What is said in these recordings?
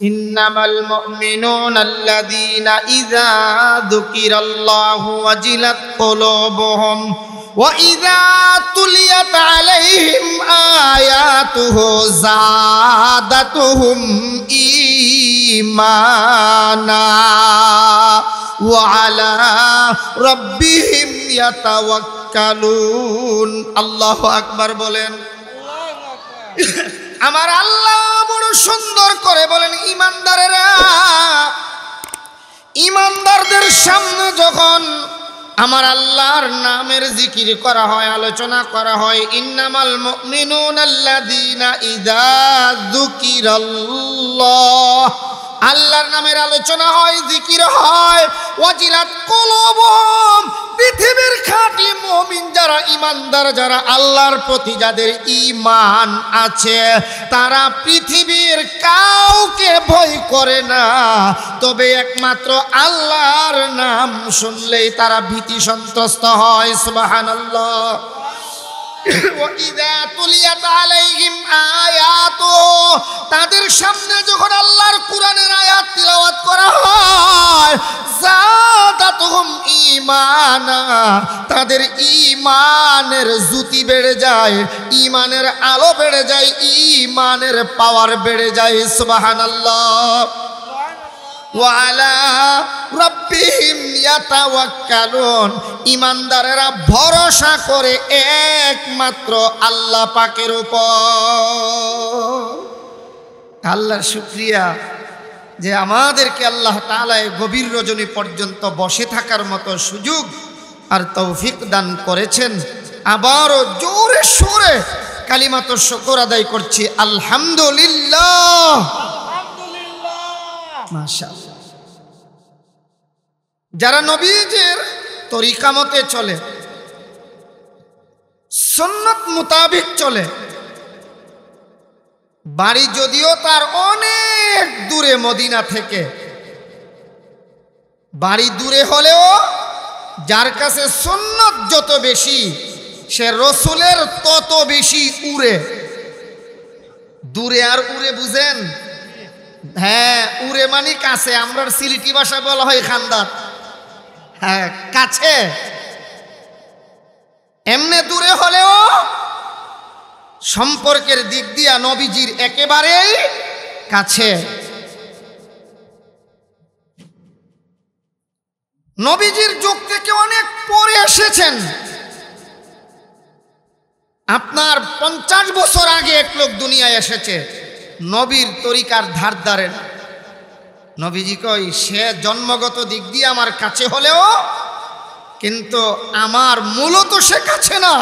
ইন্নামাল মুমিনুনা আল্লাযীনা ইযা যুকিরাল্লাহু ওয়াজিলাত কুলুবুহুম ওয়া ইযা তুলিয়াত আলাইহিম আয়াতুহু যাদাতুহুম ঈমানা ওয়া আলা রাব্বিহিম ইয়াতাওয়াক্কালুন। আল্লাহু আকবার বলেন। আমার আল্লাহ বড় সুন্দর করে বলেন, ঈমানদারেরা, ঈমানদারদের সামনে যখন আমার আল্লাহর নামের জিকির করা হয়, আলোচনা করা হয়, ইন্নামাল মুমিনুনা আল্লাযীনা ইযা যুকিরাল্লাহ, আল্লাহর নামের আলোচনা হয়, জিকির হয়, ওয়াজিলাত কুলুবুহুম, পৃথিবীর খাঁটি মুমিন যারা, ঈমানদার যারা, আল্লাহর প্রতি যাদের ঈমান আছে, তারা পৃথিবীর কাউকে ভয় করে না, তবে একমাত্র আল্লাহর নাম শুনলেই তারা ভীতি সন্ত্রস্ত হয়। সুবহানাল্লাহ। ওয়াইদা তুলিয়াত আলাইহিম আয়াতুহু, তাদের সামনে যখন আল্লাহর কোরআনের আয়াত তিলাওয়াত করা হয়, যাদাতুহুম ঈমানা, তাদের ঈমানের জ্যোতি বেড়ে যায়, ঈমানের আলো বেড়ে যায়, ঈমানের পাওয়ার বেড়ে যায়। সুবহানাল্লাহ। ওয়া আলা রাব্বিহিম ইয়াতাওয়াক্কালুন, ঈমানদারেরা ভরসা করে একমাত্র আল্লাহ পাকের উপর। আল্লাহর শুকরিয়া যে আমাদেরকে আল্লাহ তাআলা গভীর রজনী পর্যন্ত বসে থাকার মতো সুযোগ আর তৌফিক দান করেছেন। আবারও জোরে সোরে কালিমাতুশ শুকর আদায় করছি, আলহামদুলিল্লাহ। মাশাআল্লাহ। যারা নবীজির তরিকা মতে চলে, সুন্নাত মোতাবেক চলে, বাড়ি যদিও তার অনেক দূরে মদিনা থেকে, বাড়ি দূরে হলেও যার কাছে সুন্নাত যত বেশি, সে রসুলের তত বেশি উড়ে। দূরে আর উড়ে বুঝেন? হ্যাঁ, উড়ে মানে কাছে, আমরা সিলেটি ভাষায় বলা হয় খান্দাত। হ্যাঁ, কাছে। এমনে দূরে হলেও সম্পর্কের দিক দিয়া নবীজির একেবারেই কাছে। নবীজির যুগ থেকে অনেক পরে এসেছেন। আপনার 50 বছর আগে এক লোক দুনিয়ায় এসেছে, নবীর তরিকার ধার ধারে না। নবীজি কই, সে জন্মগত দিক দিয়ে আমার কাছে হলেও কিন্তু আমার মূলত সে কাছে না,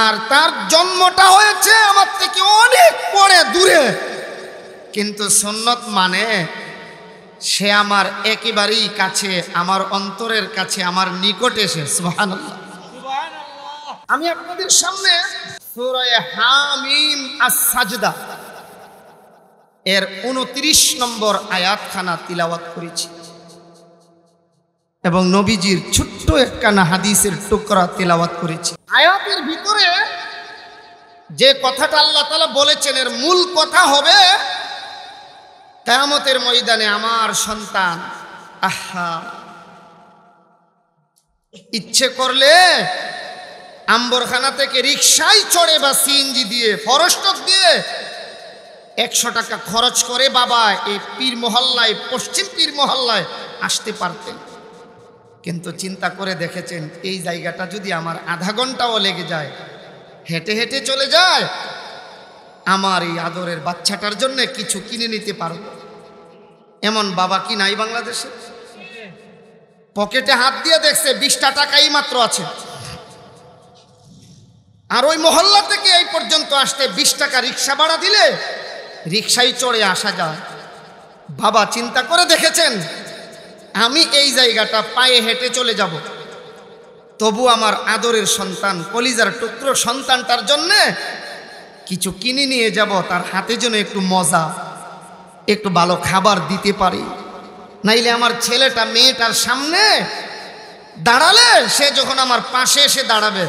আর তার জন্মটা হয়েছে আমার থেকে অনেক পরে দূরে, কিন্তু সুন্নত মানে সে আমার একেবারেই কাছে, আমার অন্তরের কাছে, আমার নিকটে সে। সুবহানাল্লাহ। আমি আপনাদের সামনে সূরা হামিম আস-সাজদা এর 29 নম্বর আয়াতখানা তিলাওয়াত করেছি এবং নবীজির ছোট্ট একখানা হাদিসের টুকরা তিলাওয়াত করেছি। আয়াতের ভিতরে যে কথাটা আল্লাহ তাআলা বলেছেন, এর মূল কথা হবে কিয়ামতের ময়দানে আমার সন্তান আহা ইচ্ছে করলে আম্বরখানা থেকে রিকশায় চড়ে বা সিএনজি দিয়ে, ফরস্টক দিয়ে 100 টাকা খরচ করে বাবা এই পীর মহল্লায়, পশ্চিম পীর মহল্লায় আসতে পারতেন। কিন্তু চিন্তা করে দেখেছেন, এই জায়গাটা যদি আমার আধা ঘন্টাও লেগে যায়, হেঁটে হেঁটে চলে যায়, আমার এই আদরের বাচ্চাটার জন্য কিছু কিনে নিতে পারব। এমন বাবা কি নাই বাংলাদেশে? পকেটে হাত দিয়ে দেখছে 20টা টাকাই মাত্র আছে, আর ওই মহল্লা থেকে এই পর্যন্ত আসতে 20 টাকা রিক্সা ভাড়া দিলে রিক্সায় চড়ে আসা যায়। বাবা চিন্তা করে দেখেছেন, আমি এই জায়গাটা পায়ে হেঁটে চলে যাব, তবু আমার আদরের সন্তান, কলিজার টুকরো সন্তানটার জন্য কিছু কিনে নিয়ে যাব, তার হাতে যেন একটু মজা, একটু ভালো খাবার দিতে পারি। নাইলে আমার ছেলেটা মেয়েটার সামনে দাঁড়ালে, সে যখন আমার পাশে এসে দাঁড়াবে,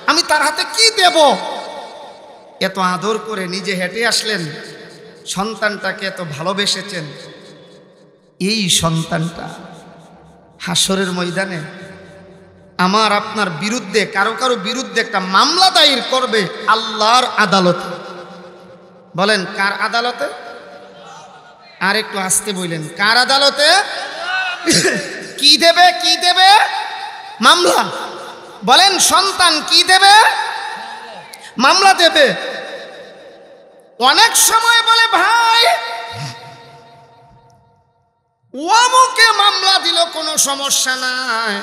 আমি তার হাতে কি দেব? এত আদর করে নিজে হেঁটে আসলেন, সন্তানটাকে এত ভালোবেসেছেন, এই সন্তানটা হাসরের ময়দানে আমার আপনার বিরুদ্ধে কারো কারো বিরুদ্ধে একটা মামলা দায়ের করবে আল্লাহর আদালতে। বলেন কার আদালতে? আর একটু আসতে বললেন, কার আদালতে? কি দেবে? কি দেবে? মামলা। বলেন সন্তান কি দেবে? মামলা দেবে। অনেক সময় বলে ভাই ওয়ামুকে মামলা দিল, কোনো সমস্যা নাই,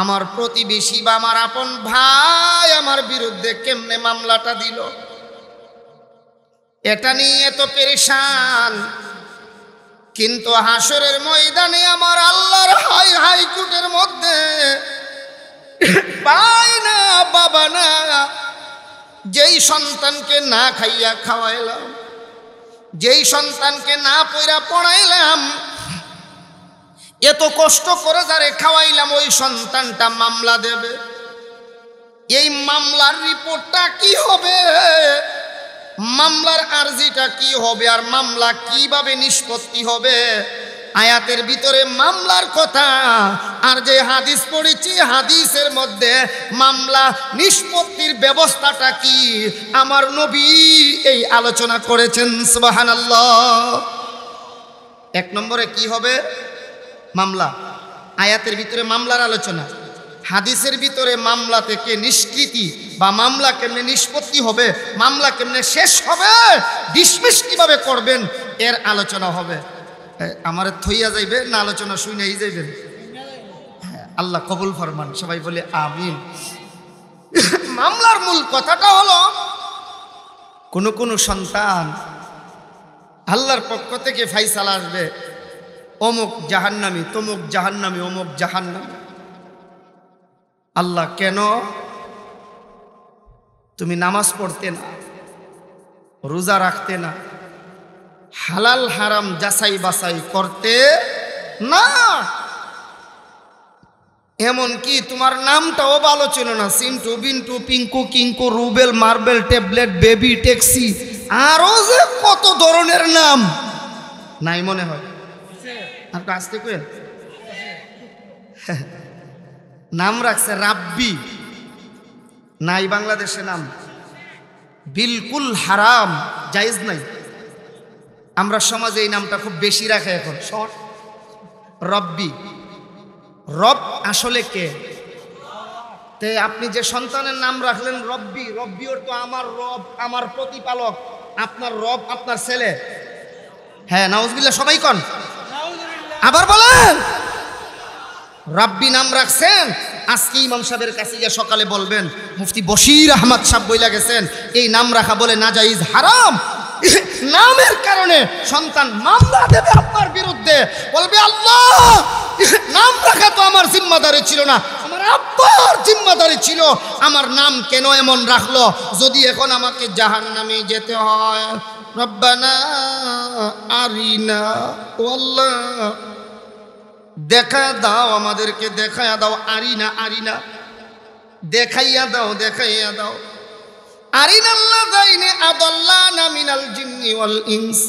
আমার প্রতিবেশী বা আমার আপন ভাই আমার বিরুদ্ধে কেমনে মামলাটা দিল, এটা নিয়ে তো পেরেশান। কিন্তু হাসরের ময়দানে আমার আল্লাহর হাইকোর্টের মধ্যে ভাই না বাবা না, যেই সন্তানকে না খাইয়া খাওয়াইলাম, যেই সন্তানকে না পয়রা পড়াইলাম, এত কষ্ট করে যারে খাওয়াইলাম, ওই সন্তানটা মামলা দেবে। এই মামলার রিপোর্টটা কি হবে, মামলার আরজিটা কি হবে, আর মামলা কিভাবে নিষ্পত্তি হবে? আয়াতের ভিতরে মামলার কথা, আর যে হাদিস পড়েছি হাদিসের মধ্যে মামলা নিষ্পত্তির ব্যবস্থাটা কি আমার নবী এই আলোচনা করেছেন। সুবহানাল্লাহ। এক নম্বরে কি হবে? মামলা। আয়াতের ভিতরে মামলার আলোচনা, হাদিসের ভিতরে মামলা থেকে নিষ্কৃতি বা মামলা কেমনে নিষ্পত্তি হবে, মামলা কেমনে শেষ হবে, ডিসমিস কিভাবে করবেন, এর আলোচনা হবে। আমার থইয়া যাইবে না আলোচনা শুনেই যাইবেন? আল্লাহ কবুল ফরমান, সবাই বলে আমিন। মামলার মূল কথাটা হলো, কোন সন্তান আল্লাহর পক্ষ থেকে ফাইসালা আসবে, অমুক জাহান্নামী, তমুক জাহান্নামী, অমুক জাহান্নামী। আল্লাহ কেন? তুমি নামাজ পড়তে না, রোজা রাখতে না, হালাল হারাম যাচাই বাছাই করতে না, এমনকি তোমার নামটাও ভালো ছিল না, Sintu Bintu Pinku Kinku Rubel marble tablet baby taxi, আরো যে কত ধরনের নাম নাই মনে হয়। আপনি আসতে কেন নাম রাখছে রাব্বি, নাই বাংলাদেশে নাম, বিলকুল হারাম, জায়েজ নাই। আমরা সমাজে এই নামটা খুব বেশি রাখে এখন, শর্ট রব্বি। রব আসলে কে? তে আপনি যে সন্তানের নাম রাখলেন রব্বি, রব্বি ওর তো আমার রব, আমার প্রতিপালক। আপনার রব আপনার ছেলে? হ্যাঁ নাউজুবিল্লাহ, সবাই কন আবার বলেন। রাব্বি নাম রাখছেন, আজকে ইমাম সাহেবের কাছে গিয়ে সকালে বলবেন, মুফতি বশির আহমদ সাহেব বইলা গেছেন এই নাম রাখা বলে নাজাইজ, হারাম। নামের কারণে সন্তান মামলা দেবে আপনার বিরুদ্ধে, বলবে আল্লাহ নাম রাখা তো আমার জিম্মাদারি ছিল না, আমার আব্বার জিম্মাদারি ছিল, আমার নাম কেন এমন রাখলো? যদি এখন আমাকে জাহান্নামে যেতে হয়, রব্বানা আরিনা, ও আল্লাহ দেখা দাও, আমাদেরকে দেখাইয়া দাও, আরিনা আরিনা, দেখাইয়া দাও, দেখাইয়া দাও। আরিনাল্লাযাইনি আদাল্লানা মিনাল জিন্নি ওয়াল ইনস,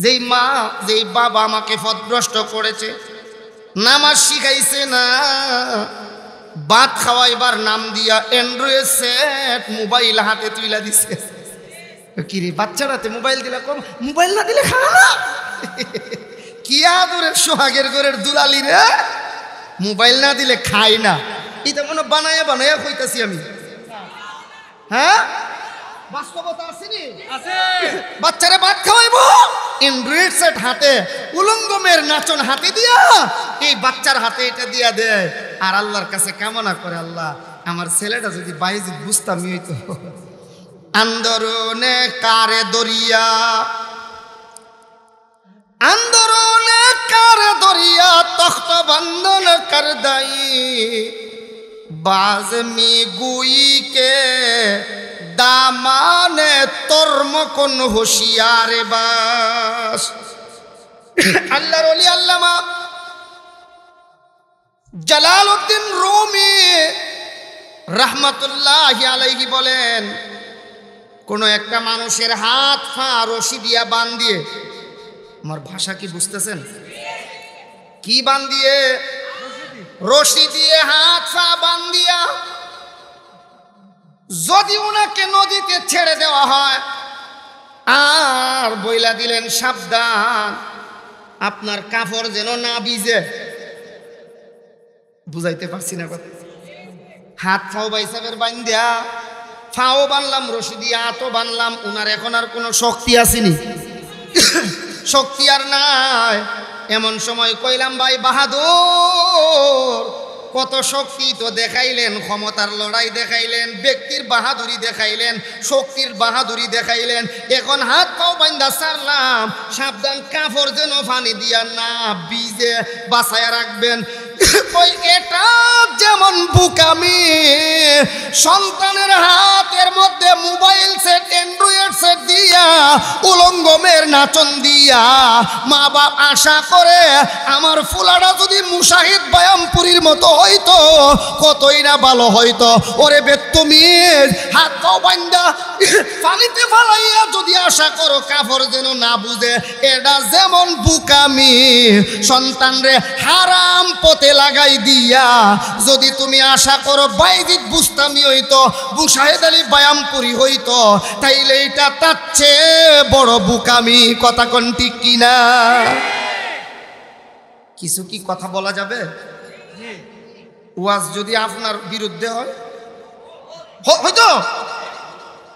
যেই মা যেই বাবা আমাকে পথভ্রষ্ট করেছে, নামাজ শিখাইছে না, ভাত খাওয়াইবার নাম দিয়া অ্যান্ড্রয়েড সেট মোবাইল হাতে তুইলা দিছে। কি রে বাচ্চারাতে মোবাইল দিলে কম, মোবাইল না দিলে খাওয়া না। কি আদরের সোহাগের ঘরের দুলালি রে, মোবাইল না দিলে খাই না। এটা মনে বানায়া বানায়া কইতাছি আমি। হ্যাঁ বাস্তবতা আসেনি? বাচ্চারা ভাত খাওয়াইবো, অ্যান্ড্রয়েড সেট হাতে, উলঙ্গমের নাচন হাতে দিয়া এই বাচ্চার হাতে এটা দিয়া দেয়, আর আল্লাহর কাছে কামনা করে, আল্লাহ আমার ছেলেটা যদি বাইজিদ বুঝতামই হইতো। আন্দোলনে কারে দরিয়া, আন্দোলনে কারে দরিয়া, তখ্ত বন্ধন কর দাই, বাজ মি গুই কে দামানে তর্ম কোন হুশিয়ারে বাস। আল্লাহর ওলি আল্লামা জালালউদ্দিন রুমি রাহমাতুল্লাহি আলাইহি বলেন, কোনো একটা মানুষের হাত পা রশি দিয়া বান্ধিয়ে, আমার ভাষা কি বুঝতেছেন? কি বান্ধিয়ে? রশি দিয়ে হাত পা বান্ধিয়া যদি ওনাকে নদীতে ছেড়ে দেওয়া হয়, আর বইলা দিলেন সাবধান আপনার কাপড় যেন না ভিজে। বুঝাইতে পারছি না কথা? হাত ফাও বাইসাবের বান্ধিয়া, ফাও বানলাম রশি দিয়ে, হাতও বানলাম, উনার এখন আর কোনো শক্তি আসেনি, শক্তি আর নাই। এমন সময় কইলাম, ভাই বাহাদুর, কত শক্তি তো দেখাইলেন, ক্ষমতার লড়াই দেখাইলেন, ব্যক্তির বাহাদুরি দেখাইলেন, শক্তির বাহাদুরি দেখাইলেন, এখন হাত পাও বান্ধা ছাড়লাম, সাবধান কাপড় যেন পানি দিয়া না ভিজে, বাঁচায় রাখবেন। ওই এটা যেমন বুকামি, সন্তানের হাতের মধ্যে মোবাইল সেট, অ্যান্ড্রয়েড সেট দিয়া, উলঙ্গমের নাচন দিয়া মা বাপ আশা করে আমার ফুলাটা যদি মুশাহিদ বায়ামপুরীর মতো হইতো কতই না ভালো হইতো। ওরে বেত্তমিজ, হাত পাও বান্ধা পানিতে ফালাইয়া যদি আশা করো কাপড় যেন না বুঝে, এটা যেমন বুকামি। সন্তানরে হারাম পথে লাগাই দিয়া যদি তুমি আশা করো বাইজিদ বুস্তামি হইতো, মুশাহিদ আলী বায়ামপুরি হইতো, তাইলে এটা তার চেয়ে বড় বুকামি। কথা কোন ঠিক কিনা? কিছু কি কথা বলা যাবে? ওয়াজ যদি আপনার বিরুদ্ধে হয় হয়তো,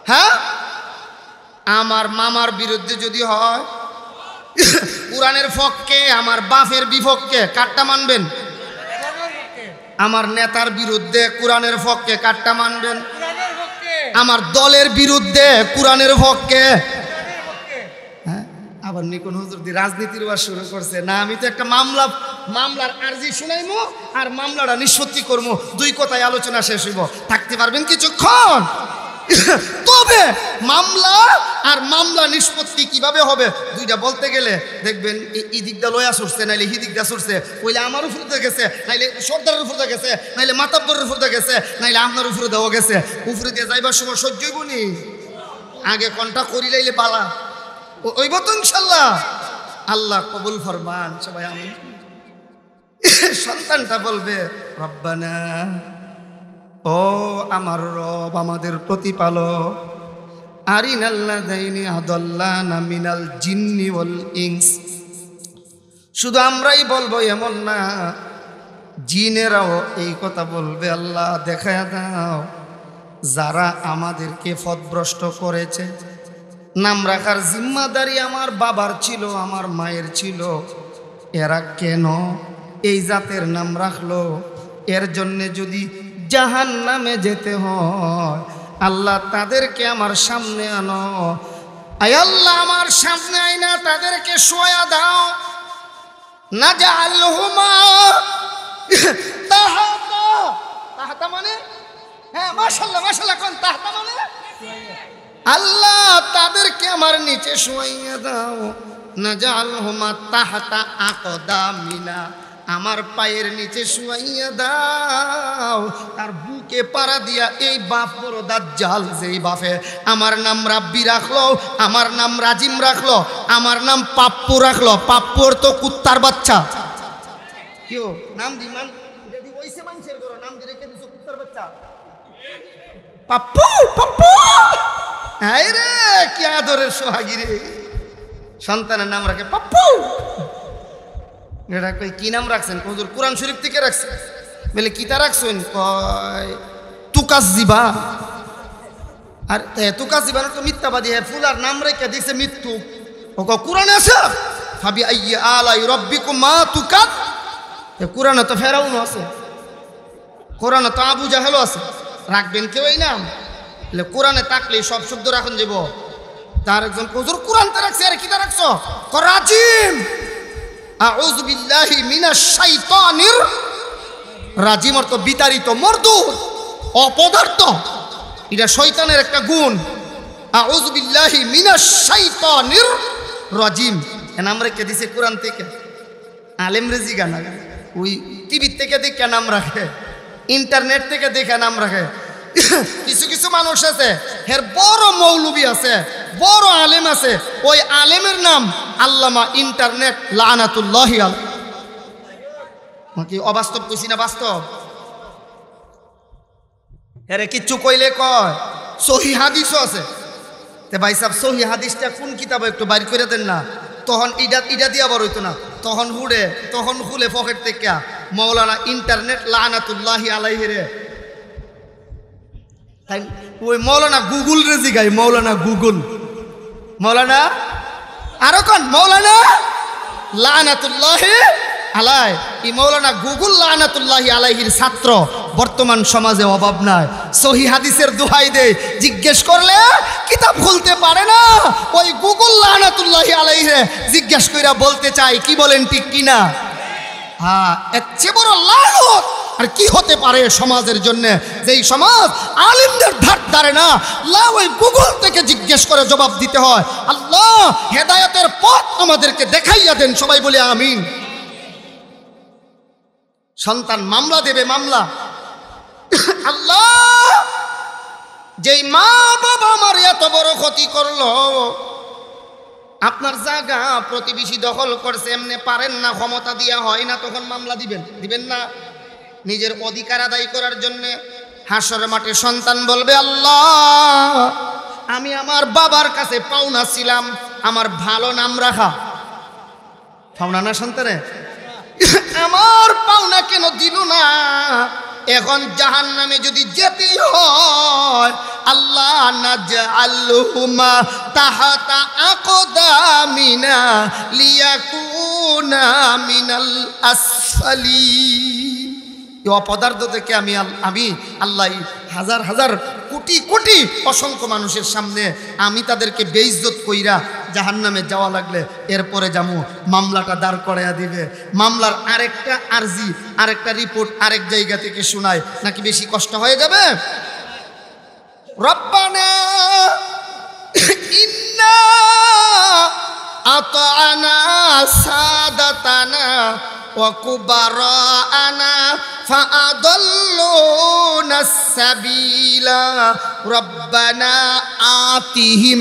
হ্যাঁ, আমার মামার বিরুদ্ধে যদি হয়, কোরআনের পক্ষে, আমার বাপের বিপক্ষে, কাটটা মানবেন? আমার নেতার বিরুদ্ধে কোরআনের পক্ষে, কাটটা মানবেন? আমার দলের বিরুদ্ধে কোরআনের পক্ষে। হ্যাঁ, আবার নিকুন হুজুর দি রাজনীতির ওয়াজ শুরু করছে না। আমি তো একটা মামলার আরজি শুনাইমু আর মামলাটা নিষ্পত্তি করবো, দুই কথায় আলোচনা শেষ হইব। থাকতে পারবেন কিছুক্ষণ? তবে মামলা আর মামলা নিষ্পত্তি কিভাবে হবে দুইটা বলতে গেলে দেখবেন এই দিকটা লয়া সরছে, নাইলে হি দিকটা সরছে, কইলে আমার উপরে গেছে, নাইলে সর্দারের উপরে গেছে, নাইলে মাতাব্বরের উপরে গেছে, নাইলে আপনার উপরে দেওয়া গেছে। উপরে দিয়ে যাইবার সময় সহ্যই বনি, আগে কোনটা করি লাইলে পালা ওইব তো ইনশাল্লাহ। আল্লাহ কবুল ফরমান সবাই। আমি সন্তানটা বলবে, রব্বানা, ও আমার রব, আমাদের প্রতিপালক, আরিনাল্লাযাইনি আদাল্লানা মিনাল জিন্নি ওয়াল ইনস। শুধু আমরাই বলবো এমন না, জিনেরাও এই কথা বলবে, আল্লাহ দেখায়া দাও যারা আমাদেরকে পথভ্রষ্ট করেছে। নাম রাখার জিম্মাদারি আমার বাবার ছিল, আমার মায়ের ছিল, এরা কেন এই জাতের নাম রাখলো? এর জন্যে যদি জাহান্নামে যেতে হয়, আল্লাহ তাদেরকে আমার সামনে আনো। আয় আল্লাহ, আমার সামনে আইনা তাদেরকে শোয়া দাও। নাজআলহুমা তাহাতা, তাহাতা মানে, হ্যাঁ মাশাআল্লাহ মাশাআল্লাহ, কোন তাহাতা মানে? আল্লাহ তাদেরকে আমার নিচে শোয়াইয়া দাও। নাজআলহুমা তাহাতা আকদামিনা, আমার পায়ের নিচে শুয়াইয়া দাও। তার বুকে পাড়া দিয়া এই বাপ বড় দাজ্জাল, যেই বাপে আমার নাম রাব্বি রাখলো, আমার নাম রাজিম রাখলো, আমার নাম পাপ্পু রাখলো। পাপ্পুর তো কুত্তার বাচ্চা। কেউ নাম দি মান যদি ওইসে মানুষের করো নাম দি রেখে দিছো কুত্তার বাচ্চা, পাপ্পু পাপ্পু। হায় রে, কি আদরের সোহাগী রে। সন্তানের নাম রাখে পাপ্পু। এটা কই কি নাম রাখছেন? হুজুর কোরআন শরীফ থেকে রাখছেন। বলে কিতা রাখছেন? কয় তুকাজ্জিবা। আর তুকাজ্জিবা তো মিথ্যাবাদী, হ্যাঁ ফুলার নাম রেখে দিয়েছে মৃত্যু। ও কোরআনে আছে, ফাবি আইয়ি আলাই রাব্বিকুমা তুকাদ। কোরআনে তো ফেরাউনও আছে, কোরআনে তো আবু জাহেলও আছে। রাখবেন কেউ এই নাম? কোরআনে তাকলে সব শব্দ রাখুন যাব। তার একজন হুজুর কোরআনতে রাখছে, আর কিতা রাখছো? রাজিম। আউযু বিল্লাহি মিনাশ শাইতানির রাজিম, অর্থ বিতাড়িত, মরদুদ, অপদার্থ। এটা শয়তানের একটা গুণ। আউযু বিল্লাহি মিনাশ শাইতানির রাজিম এ নাম রেখে দিছে কোরআন থেকে। আলেম রেজি গানা, ওই টিভি থেকে দেখে নাম রাখে, ইন্টারনেট থেকে দেখে নাম রাখে। কিছু কিছু মানুষ আছে, এর বড় মৌলবী আছে, বড় আলেম আছে, ওই আলেমের নাম আল্লামা ইন্টারনেট লানাতুল্লাহি আলাইহি। কি অবাস্তব কইছি না বাস্তব? এরে কিচ্ছু কইলে কয় সহি হাদিসও আছে। তে ভাই সাহেব সহি হাদিসটা কোন কিতাবে একটু বাইর করে দেন না। তখন ইডা দিয়া বড় হইতো না, তখন খুলে পকেট থেকে মৌলানা ইন্টারনেট লানাতুল্লাহি আলাইহি রে। তাই ওই মৌলানা গুগল রে জিগাই, মৌলানা গুগল, মৌলানা আরো কোন মৌলানা লানাতুল্লাহি আলাই। এই মৌলানা গুগল লানাতুল্লাহি আলাইহির ছাত্র বর্তমান সমাজে অভাব নাই। সহি হাদিসের দোহাই দেয়, জিজ্ঞেস করলে কিতাব খুলতে পারে না। ওই গুগল লানাতুল্লাহি আলাইহি জিজ্ঞেস কইরা বলতে চাই, কি বলেন ঠিক কিনা? হ্যাঁ, এর চেয়ে বড় লানত আর কি হতে পারে সমাজের জন্য, যেই সমাজ আলিমদের ধার ধারে না। ওই গুগল থেকে জিজ্ঞেস করে জবাব দিতে হয়। আল্লাহ হেদায়েতের পথ আমাদেরকে দেখাইয়া দেন, সবাই বলে আমিন। সন্তান মামলা দেবে, মামলা, আল্লাহ যেই মা বাবা আমার এত বড় ক্ষতি করলো, আপনার জায়গা প্রতিবেশী দখল করছে, এমনি পারেন না, ক্ষমতা দিয়া হয় না, তখন মামলা দিবেন না? নিজের অধিকার আদায় করার জন্য হাসরের মাঠে সন্তান বলবে, আল্লাহ আমি আমার বাবার কাছে পাওনা ছিলাম, আমার ভালো নাম রাখা। পাওনা না সন্তানে, আমার পাওনা কেন দিল না? এখন জাহান্নামে যদি যেতে হয়, আল্লাহ নাজআলহুমা তাহাতা আকদামিনা লিয়াকুনা মিনাল আসফালিন। এই অপদার্থ থেকে আমি আল্লাহ হাজার হাজার কোটি কোটি অসংখ্য মানুষের সামনে আমি তাদেরকে বেইজ্জত কইরা জাহান্নামে যাওয়া লাগলে এরপরে যাবো মামলাটা দাঁড় করাইয়া দিবে। মামলার আরেকটা আরজি, আরেকটা রিপোর্ট আরেক জায়গা থেকে শোনায়, নাকি বেশি কষ্ট হয়ে যাবে? রব্বানা ইন্না আতানা সাদাতানা ওয়া কুবারানা ফাআদাল্লুনা সাবিলা রব্বানা আতিহিম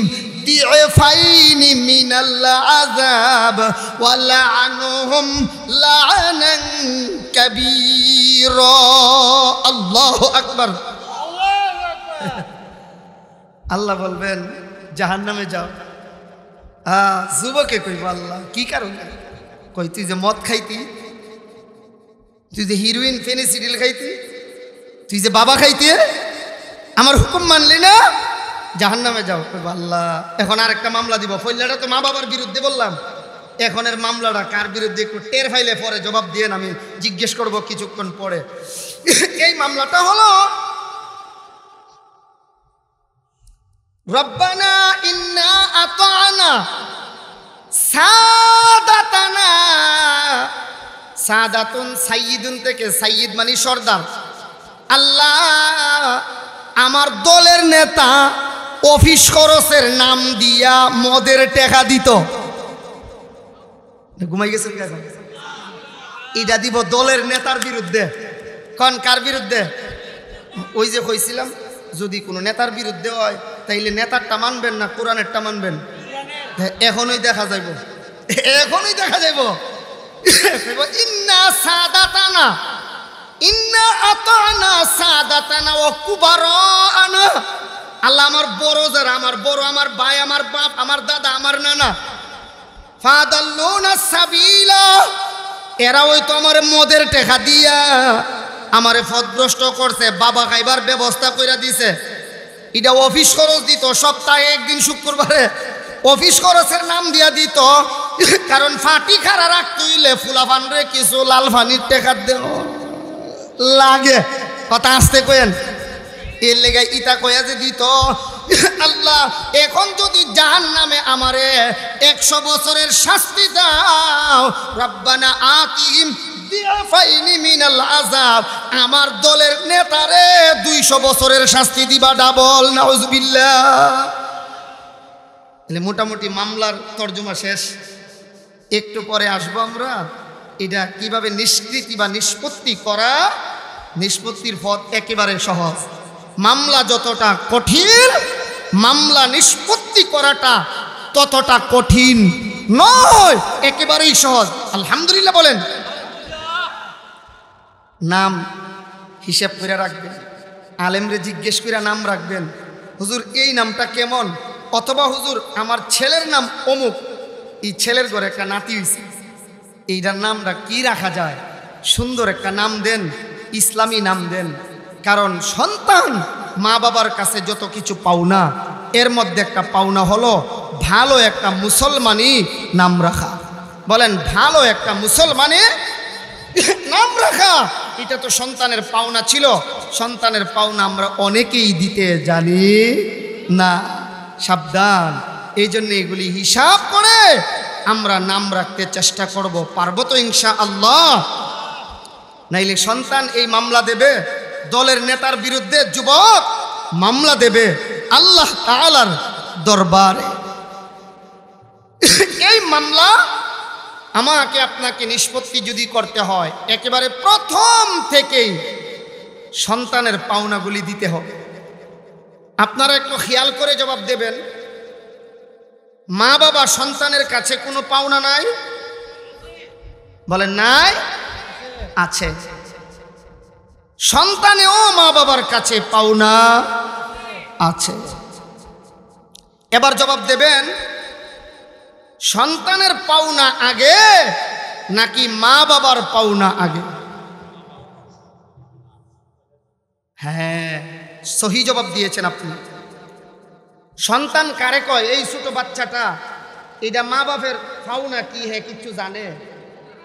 দি'ফাইনি মিনাল আযাব ওয়া লা'আনহুম লা'নান কাবীরা। আল্লাহু আকবার। আল্লাহ বলবেন জাহান্নামে যাও। যুবকে কইব, আল্লাহ কি কারণে? কই তুই যে মদ খাইতি, তুই যে হিরোইন ফেনিসিডিল খাইতি, তুই যে বাবা খাইতি, আমার হুকুম মানলি না, জাহান্নামে যাও। কইব আল্লাহ এখন আরেকটা মামলা দিব। ফইলাটা তো মা বাবার বিরুদ্ধে বললাম, এখনের মামলাটা কার বিরুদ্ধে একটু টের ফাইলে পরে জবাব দিয়ে আমি জিজ্ঞেস করব কিছুক্ষণ পরে। এই মামলাটা হলো রব্বানা ইন্না আতানা সাদাতানা। সাদাতুন সাইয়্যিদুন থেকে সাইয়্যিদ মানে সর্দার। আল্লাহ আমার দলের নেতা অফিস খরচের নাম দিয়া মদের টাকা দিত। ঘুমাই গেছেন কেন? এটা দিব দলের নেতার বিরুদ্ধে। কোন কার বিরুদ্ধে? ওই যে কইছিলাম যদি কোনো নেতার বিরুদ্ধে হয় তাইলে নেতারটা মানবেন না কোরআনেরটা মানবেন? এখনই দেখা যাইব, এখনই দেখা যাইব। ইন্না সাদাতানা ইন্না আতানা সাদাতানা ওয়া কুবারানা। আল্লাহ আমার বড় যারা, আমার বড়, আমার ভাই, আমার বাপ, আমার দাদা, আমার নানা, ফাদাল্লুনা সাবিলা, এরা ওই তো আমার মদের টাকা দিয়া আমারে পথভ্রষ্ট করছে, বাবা খাইবার ব্যবস্থা কইরা দিছে। এটা অফিস খরচ দিত, সপ্তাহে একদিন শুক্রবারে অফিস খরচের নাম দিয়া দিত। কারণ ফাটি খারা রাখতে হইলে ফুলাফান রে কিছু লাল ফানির টাকা দেও লাগে, কথা আসতে কয়েন, এর লেগে ইতা কয়া যে দিত। আল্লাহ এখন যদি জাহান্নামে আমারে 100 বছরের শাস্তি দাও, রব্বানা আতিহিম দি'ফাইনি মিনাল আযাব, আমার দলের নেতারে 200 বছরের শাস্তি দিবা, ডাবল। নাউজুবিল্লাহ। তাহলে মোটামুটি মামলার তর্জমা শেষ। একটু পরে আসবো আমরা এটা কিভাবে নিষ্কৃতি বা নিষ্পত্তি করা। নিষ্পত্তির পথ একেবারে সহজ। মামলা যতটা কঠিন, মামলা নিষ্পত্তি করাটা ততটা কঠিন নয়, একেবারেই সহজ। আলহামদুলিল্লাহ বলেন। নাম হিসাব করে রাখবেন, আলেমরে জিজ্ঞেস করে নাম রাখবেন, হুজুর এই নামটা কেমন, অথবা হুজুর আমার ছেলের নাম অমুক, এই ছেলের ঘরে একটা নাতি হয়েছে, এইটার নামটা কি রাখা যায়, সুন্দর একটা নাম দেন, ইসলামী নাম দেন। কারণ সন্তান মা বাবার কাছে যত কিছু পাওনা, এর মধ্যে একটা পাওনা হলো ভালো একটা মুসলমানি নাম রাখা। বলেন, ভালো একটা মুসলমানি নাম রাখা, এটা তো সন্তানের পাওনা ছিল। সন্তানের পাওনা আমরা অনেকেই দিতে জানি না। সাবধান, এই জন্য এগুলি হিসাব করে আমরা নাম রাখতে চেষ্টা করব। পারবো তো ইনশাআল্লাহ? নাইলে সন্তান এই মামলা দেবে, দলের নেতার বিরুদ্ধে যুবক মামলা দেবে আল্লাহ তাআলার দরবারে। এই মামলা আমাকে আপনাকে নিষ্পত্তি যদি করতে হয়, একেবারে প্রথম থেকেই সন্তানের পাওনাগুলি দিতে হবে। আপনারা একটু খেয়াল করে জবাব দেবেন, মা বাবা সন্তানের কাছে কোনো পাওনা নাই? বলেন নাই? আছে। সন্তানেও মা বাবার কাছে পাওনা আছে। এবার জবাব দেবেন, সন্তানের পাওনা আগে নাকি মা বাবার পাওনা আগে? হ্যাঁ, সহি জবাব দিয়েছেন আপনি। সন্তান কারে কয়? এই ছোট বাচ্চাটা, এটা মা বাপের পাওনা কি হে কিছু জানে?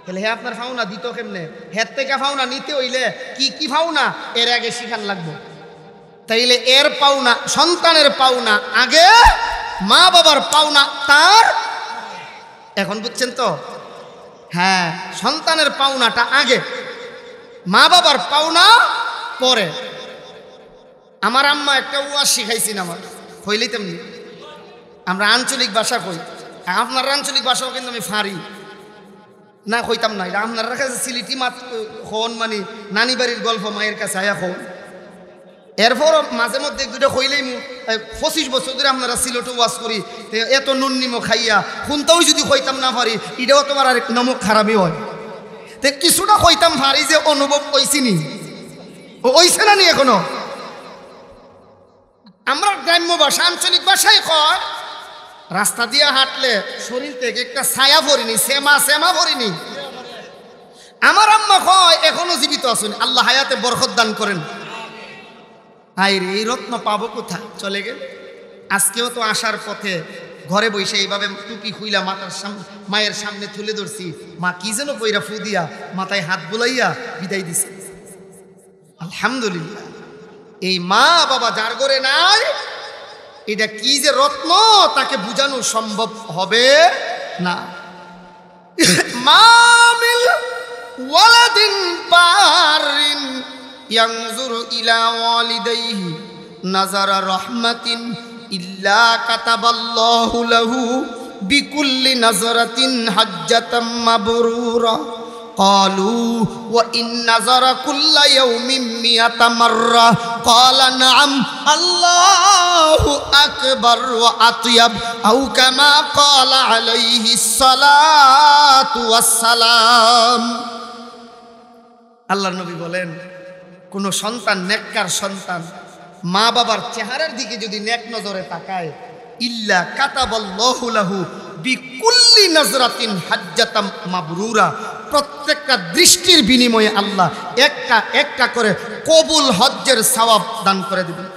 তাহলে হে আপনার পাওনা দিত কেমনে? হের থেকে পাওনা নিতে হইলে কি কি পাওনা এর আগে শিখান লাগবে। তাইলে এর পাওনা, সন্তানের পাওনা আগে, মা বাবার পাওনা তার। এখন বুঝছেন তো? হ্যাঁ, সন্তানের পাওনাটা আগে, মা বাবার পাওনা পরে। আমার আম্মা একটা ওয়াজ শিখাইছেন আমার, হইলেই তেমনি। আমরা আঞ্চলিক ভাষা কই, আপনার আঞ্চলিক ভাষাও কিন্তু আমি ফারি না, কইতাম না। এটা আপনার কাছে সিলিটি মাত হন, মানে নানি বাড়ির গল্প, মায়ের কাছে আয়া হন। এরপর মাঝে মধ্যে দুটো হইলেই 25 বছর ধরে আপনারা সিলেটে ওয়াজ করি, এত নুন নিমক খাইয়া শুনতেও যদি হইতাম না পারি, এটাও তোমার আরেক নমক খারাপই হয়। তো কিছুটা হইতাম পারি যে অনুভব হইছিনি, হইছে না নি এখনো? আমরা গ্রাম্য ভাষা, আঞ্চলিক ভাষায় কয়, রাস্তা দিয়ে হাঁটলে শরীর থেকে একটা ছায়া ভরিনি, সেমা সেমা ভরিনি। আমার আম্মা কয় এখনো জীবিত আছেন, আল্লাহ হায়াতে বরকত দান করেন। আইরে, এই রত্ন পাবো কোথায়? চলে গেল। আজকেও তো আসার পথে ঘরে বসে এইভাবে টুপি খুইলা মায়ের সামনে তুলে ধরছি, মা কি যেন কইরা ফু দিয়া মাথায় হাত বুলাইয়া বিদায় দিছে। আলহামদুলিল্লাহ। এই মা বাবা যার ঘরে নাই, এটা কি যে রত্ন তাকে বুঝানো সম্ভব হবে না। মামিল ওয়ালাদিন বারিন ইয়ানজুরু ইলা ওয়ালিদাইহি নাজারা রাহমাতিন ইল্লা কাতাবাল্লাহু লাহু বিকুল্লি নাজরাতিন হাজ্জাতাম মাবরুরা। قالوا وإن نظر كل يوم 100 مرة قال نعم الله أكبر وأطيب أو كما قال عليه الصلاة والسلام। আল্লাহর নবী বলেন, কোন সন্তান, নেককার সন্তান মা বাবার চেহারার দিকে যদি নেক নজরে তাকায়, ইল্লা কাতাবাল্লাহু লাহু বিকুল্লি নাজরাতিন হাজ্জাতাম মাবরুরা, প্রত্যেকটা দৃষ্টির বিনিময়ে আল্লাহ একটা একটা করে কবুল হজ্জের সওয়াব দান করে দিবেন।